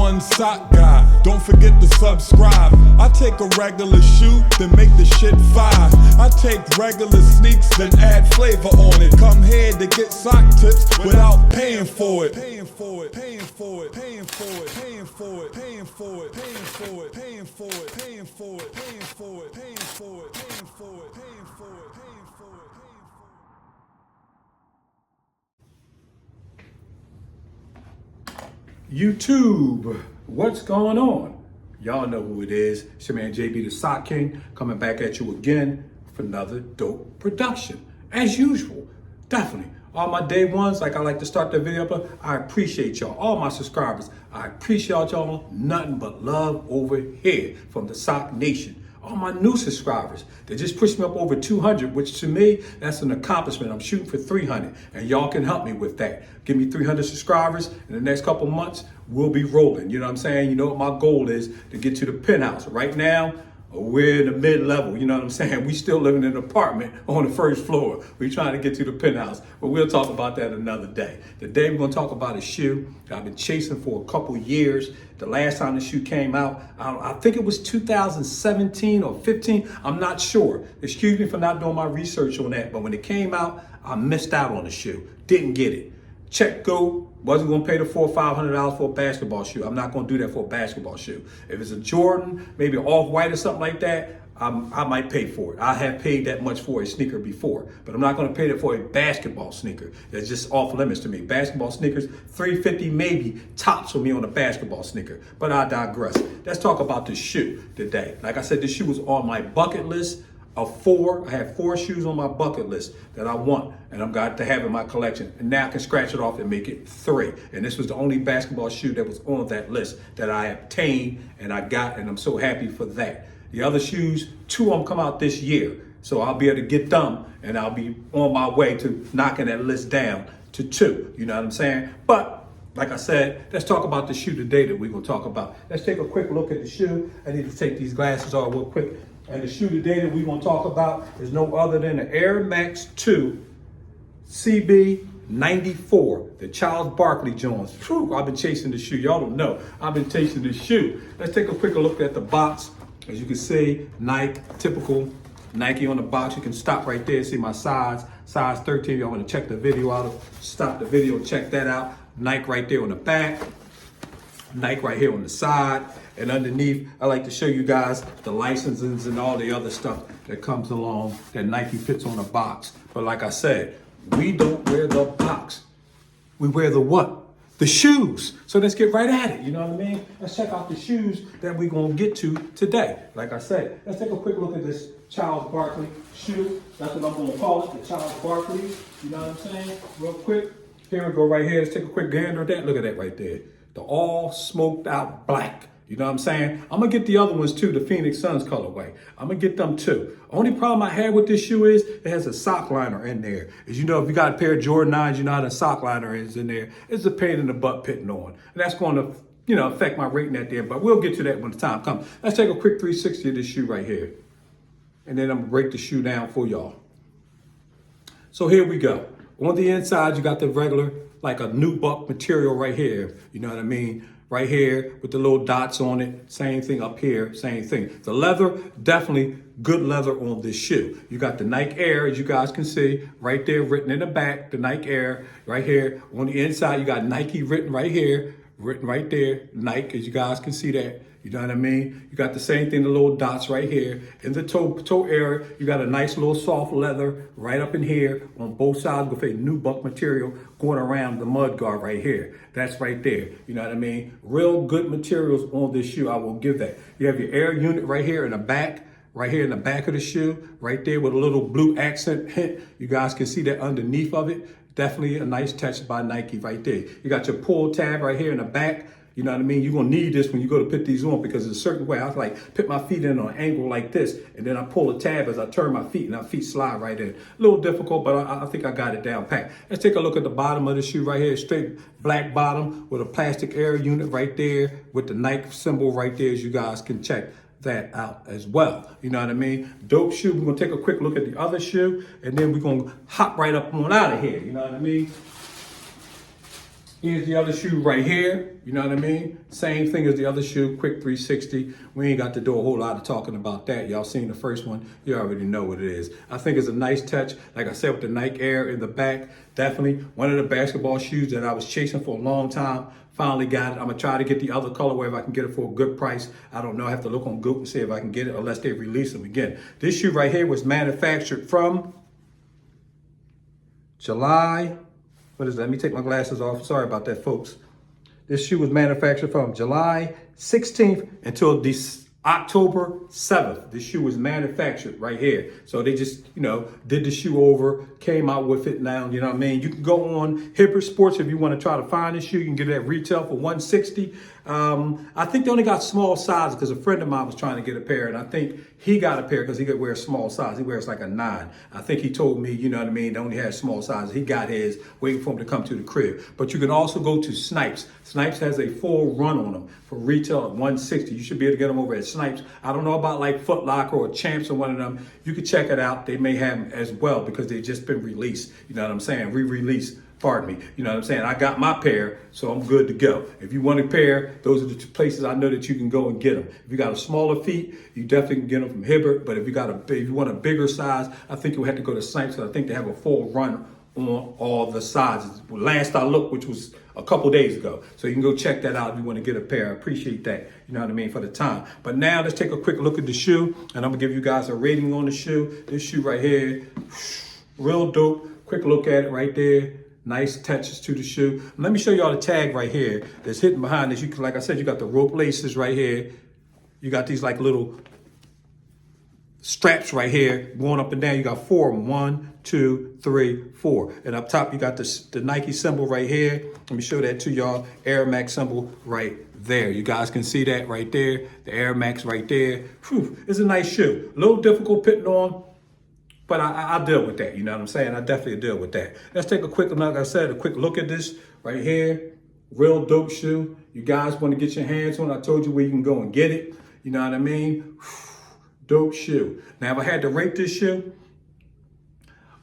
#1 sock guy. Don't forget to subscribe. I take a regular shoe, then make the shit fire. I take regular sneaks, then add flavor on it. Come here to get sock tips without paying for it. Paying for it, paying for it, paying for it, paying for it, paying for it, paying for it, paying for it, paying for it, paying for it, paying for it, paying for it, paying for it, paying for it. YouTube, what's going on? Y'all know who it is. It's your man JB the Sock King coming back at you again for another dope production. As usual, definitely. All my day ones, like I like to start the video up, I appreciate y'all. All my subscribers, I appreciate y'all. Nothing but love over here from the Sock Nation. All my new subscribers, they just pushed me up over 200, which to me, that's an accomplishment. I'm shooting for 300, and y'all can help me with that. Give me 300 subscribers. In the next couple months, we'll be rolling. You know what I'm saying? You know what my goal is, to get to the penthouse. Right now, we're in the mid-level, you know what I'm saying? We still living in an apartment on the first floor. We're trying to get to the penthouse, but we'll talk about that another day. Today we're gonna talk about a shoe that I've been chasing for a couple years. The last time the shoe came out, I think it was 2017 or 15, I'm not sure. Excuse me for not doing my research on that, but when it came out, I missed out on the shoe, didn't get it. Check go, wasn't gonna pay the $400 or $500 for a basketball shoe. I'm not gonna do that for a basketball shoe. If it's a Jordan, maybe an off-white or something like that, I might pay for it. I have paid that much for a sneaker before, but I'm not gonna pay that for a basketball sneaker. That's just off limits to me. Basketball sneakers, $350 maybe tops for me on a basketball sneaker, but I digress. Let's talk about the shoe today. Like I said, this shoe was on my bucket list of 4. I have 4 shoes on my bucket list that I want, and I've got to have in my collection. And now I can scratch it off and make it 3. And this was the only basketball shoe that was on that list that I obtained and I got, and I'm so happy for that. The other shoes, 2 of them come out this year. So I'll be able to get them, and I'll be on my way to knocking that list down to 2. You know what I'm saying? But like I said, let's talk about the shoe today that we're gonna talk about. Let's take a quick look at the shoe. I need to take these glasses off real quick. And the shoe today that we're gonna talk about is no other than the Air Max 2 CB94, the Charles Barkley Jones. Whew, I've been chasing the shoe. Y'all don't know. I've been chasing the shoe. Let's take a quicker look at the box. As you can see, Nike, typical Nike on the box. You can stop right there, see my size 13. Y'all wanna check the video out, stop the video, check that out. Nike right there on the back. Nike right here on the side, and underneath I like to show you guys the licenses and all the other stuff that comes along that Nike puts on a box. But like I said, we don't wear the box, we wear the what? The shoes. So let's get right at it, you know what I mean? Let's check out the shoes that we're gonna get to today. Like I said, let's take a quick look at this Charles Barkley shoe. That's what I'm gonna call it, the Charles Barkley. You know what I'm saying? Real quick, here we go right here. Let's take a quick gander at that. Look at that right there. The all smoked out black. You know what I'm saying? I'm gonna get the other ones too, the Phoenix Suns colorway. I'm gonna get them too. Only problem I had with this shoe is it has a sock liner in there. As you know, if you got a pair of Jordan 9s, you know how the sock liner is in there. It's a pain in the butt pitting on. And that's gonna, affect my rating at the end, but we'll get to that when the time comes. Let's take a quick 360 of this shoe right here. And then I'm gonna break the shoe down for y'all. So here we go. On the inside, you got the regular, like a nubuck material right here. You know what I mean? Right here with the little dots on it. Same thing up here, same thing. The leather, definitely good leather on this shoe. You got the Nike Air, as you guys can see, right there written in the back, the Nike Air. Right here on the inside, you got Nike written right here, written right there, Nike, as you guys can see that. You know what I mean? You got the same thing, the little dots right here. In the toe area, you got a nice little soft leather right up in here on both sides with a nubuck material going around the mud guard right here. That's right there. You know what I mean? Real good materials on this shoe, I will give that. You have your air unit right here in the back. Right here in the back of the shoe, right there with a little blue accent hint. You guys can see that underneath of it. Definitely a nice touch by Nike right there. You got your pull tab right here in the back. You know what I mean? You're gonna need this when you go to put these on because it's a certain way. I like put my feet in on an angle like this, and then I pull a tab as I turn my feet, and my feet slide right in. A little difficult, but I think I got it down pat. Let's take a look at the bottom of the shoe right here. Straight black bottom with a plastic air unit right there with the Nike symbol right there, as you guys can check that out as well. You know what I mean? Dope shoe. We're gonna take a quick look at the other shoe, and then we're gonna hop right up on out of here. You know what I mean? Here's the other shoe right here. You know what I mean? Same thing as the other shoe, quick 360. We ain't got to do a whole lot of talking about that. Y'all seen the first one. You already know what it is. I think it's a nice touch. Like I said, with the Nike Air in the back, definitely one of the basketball shoes that I was chasing for a long time. Finally got it. I'm gonna try to get the other colorway if I can get it for a good price. I don't know. I have to look on Google and see if I can get it unless they release them again. This shoe right here was manufactured from July. What is that? Let me take my glasses off. Sorry about that, folks. This shoe was manufactured from July 16th until October 7th. This shoe was manufactured right here. So they just, did the shoe over, came out with it now, you know what I mean? You can go on Hibbert Sports if you want to try to find this shoe. You can get it at retail for $160. I think they only got small sizes because a friend of mine was trying to get a pair, and I think he got a pair because he could wear a small size. He wears like a 9. I think he told me, you know what I mean, they only had small sizes. He got his, waiting for him to come to the crib. But you can also go to Snipes. Snipes has a full run on them for retail at $160. You should be able to get them over at Snipes. I don't know about like Foot Locker or Champs or one of them. You can check it out. They may have them as well because they've just been released. You know what I'm saying? Re-released. Pardon me. You know what I'm saying? I got my pair, so I'm good to go. If you want a pair, those are the two places I know that you can go and get them. If you got a smaller feet, you definitely can get them from Hibbert. But if you want a bigger size, I think you'll have to go to Snipes. I think they have a full run on all the sizes. Last I looked, which was a couple days ago. So you can go check that out if you want to get a pair. I appreciate that, you know what I mean, for the time. But now let's take a quick look at the shoe, and I'm gonna give you guys a rating on the shoe. This shoe right here, real dope. Quick look at it right there. Nice touches to the shoe. Let me show y'all the tag right here that's hidden behind this. You can, like I said, you got the rope laces right here. You got these like little straps right here going up and down. You got 4 of them. 1, 2, 3, 4. And up top, you got the Nike symbol right here. Let me show that to y'all. Air Max symbol right there. You guys can see that right there. The Air Max right there. Whew, it's a nice shoe. A little difficult putting on, but I deal with that, you know what I'm saying? I definitely deal with that. Let's take a quick, like I said, a quick look at this right here. Real dope shoe. You guys want to get your hands on it, I told you where you can go and get it. You know what I mean? Dope shoe. Now, if I had to rate this shoe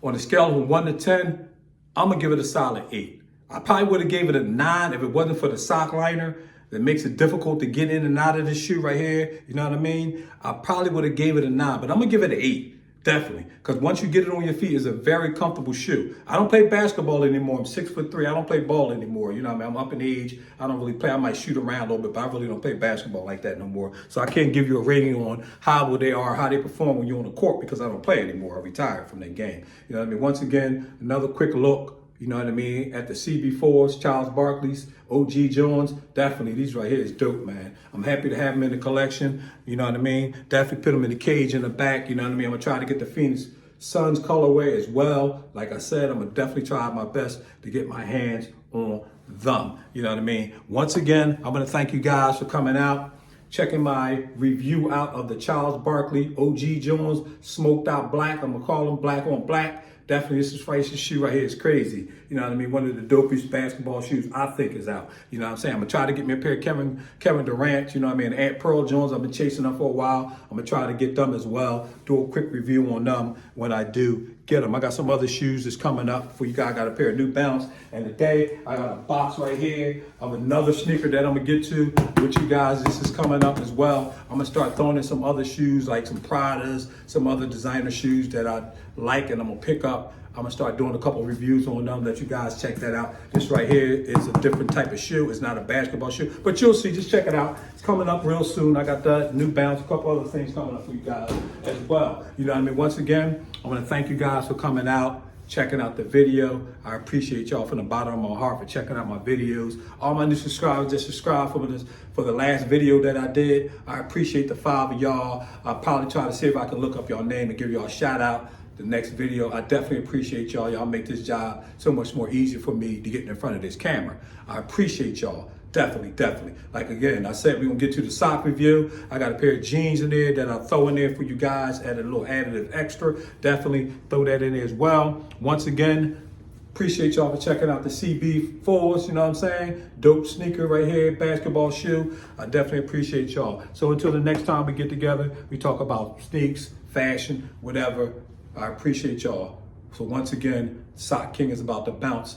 on a scale of 1 to 10, I'm going to give it a solid 8. I probably would have gave it a 9 if it wasn't for the sock liner that makes it difficult to get in and out of this shoe right here. You know what I mean? I probably would have gave it a 9, but I'm going to give it an 8. Definitely, because once you get it on your feet, it's a very comfortable shoe. I don't play basketball anymore. I'm 6'3". I don't play ball anymore. You know what I mean? I'm up in age. I don't really play. I might shoot around a little bit, but I really don't play basketball like that no more. So I can't give you a rating on how they are, how they perform when you're on the court because I don't play anymore. I retired from that game. You know what I mean? Once again, another quick look, you know what I mean, at the CB4s, Charles Barkley's, OG Jones. Definitely, these right here is dope, man. I'm happy to have them in the collection. You know what I mean? Definitely put them in the cage in the back. You know what I mean? I'm going to try to get the Phoenix Suns colorway as well. Like I said, I'm going to definitely try my best to get my hands on them. You know what I mean? Once again, I'm going to thank you guys for coming out, checking my review out of the Charles Barkley OG Jones Smoked Out Black. I'm going to call them black on black. Definitely, this shoe right here is crazy. You know what I mean? One of the dopest basketball shoes I think is out. You know what I'm saying? I'm going to try to get me a pair of Kevin Durant, you know what I mean? Aunt Pearl Jones, I've been chasing them for a while. I'm going to try to get them as well. Do a quick review on them when I do get them. I got some other shoes that's coming up for you guys. I got a pair of New Balance. And today, I got a box right here of another sneaker that I'm going to get to with you guys. This is coming up as well. I'm going to start throwing in some other shoes, like some Pradas, some other designer shoes that I like, and I'm going to pick up. I'm going to start doing a couple reviews on them. Let you guys check that out. This right here is a different type of shoe. It's not a basketball shoe, but you'll see. Just check it out. It's coming up real soon. I got the New Balance, a couple other things coming up for you guys as well. You know what I mean? Once again, I want to thank you guys for coming out, checking out the video. I appreciate y'all from the bottom of my heart for checking out my videos. All my new subscribers that subscribed for the last video that I did. I appreciate the 5 of y'all. I'll probably try to see if I can look up y'all name and give y'all a shout out the next video. I definitely appreciate y'all. Y'all make this job so much more easier for me to get in front of this camera. I appreciate y'all. Definitely. Like again, I said we're gonna get to the sock review. I got a pair of jeans in there that I'll throw in there for you guys, add a little additive extra. Definitely throw that in there as well. Once again, appreciate y'all for checking out the CB4s, you know what I'm saying? Dope sneaker right here, basketball shoe. I definitely appreciate y'all. So until the next time we get together, we talk about sneaks, fashion, whatever. I appreciate y'all. So once again, Sock King is about to bounce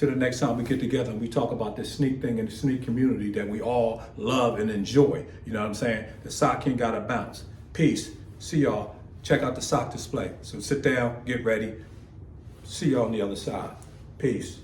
Till the next time we get together and we talk about this sneak thing in the sneak community that we all love and enjoy. You know what I'm saying? The sock king gotta bounce. Peace. See y'all. Check out the sock display. So sit down, get ready. See y'all on the other side. Peace.